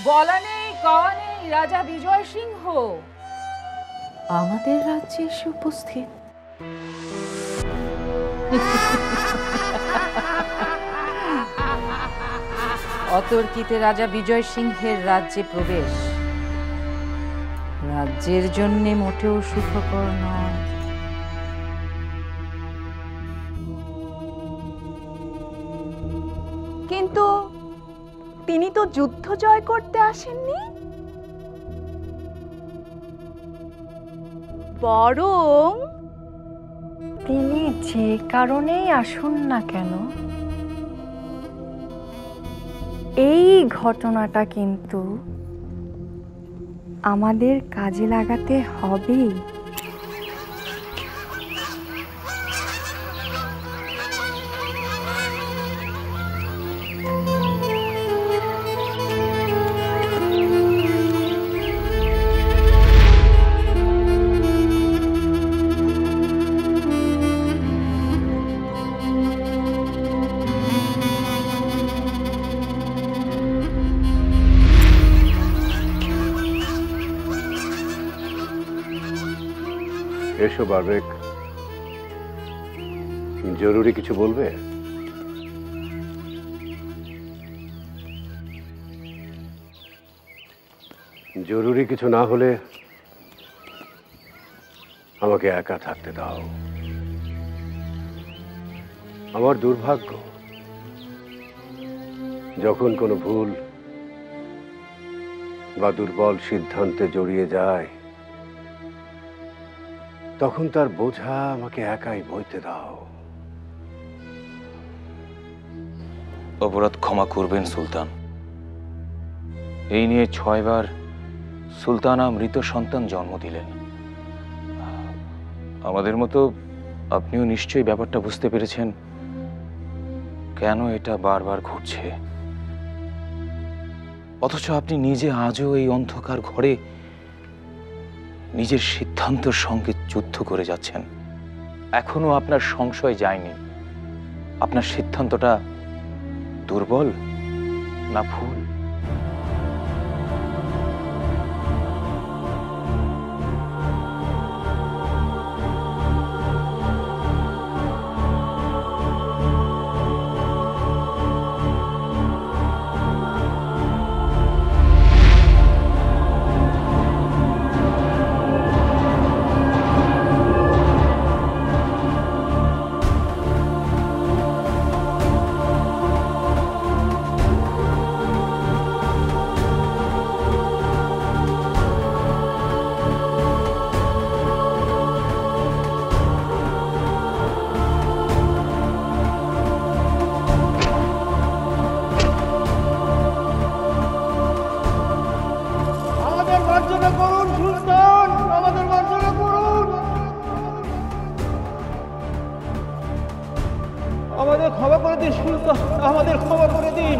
বলা নেই কওয়া নেই, রাজা বিজয় সিংহ আমাদের রাজ্যে এসে উপস্থিত। অতর্কিতে রাজা বিজয় সিংহের রাজ্যে প্রবেশ রাজ্যের জন্য মোটেও সুখকর নয়। কিন্তু তিনি তো যুদ্ধ জয় করতে আসেননি, বরং তিনি যে কারণেই আসুন না কেন, এই ঘটনাটা কিন্তু আমাদের কাজে লাগাতে হবেই। এসো বারবেক, জরুরি কিছু বলবে? জরুরি কিছু না হলে আমাকে একা থাকতে দাও। আমার দুর্ভাগ্য, যখন কোনো ভুল বা দুর্বল সিদ্ধান্তে জড়িয়ে যায় তখন তার বোঝা আমাকে একাই বইতে দাও। অপরাধ ক্ষমা করবেন সুলতান। এই নিয়ে 6 বার সুলতানা মৃত সন্তান জন্ম দিলেন। আমাদের মতো আপনিও নিশ্চয়ই ব্যাপারটা বুঝতে পেরেছেন কেন এটা বারবার ঘটছে। অথচ আপনি নিজে আজও এই অন্ধকার ঘরে নিজের সিদ্ধান্তের সঙ্গে যুদ্ধ করে যাচ্ছেন। এখনো আপনার সংশয় যায়নি আপনার সিদ্ধান্তটা দুর্বল না ভুল। আমাদের ক্ষমা করে দিন সুলতান, আমাদের ক্ষমা করে দিন।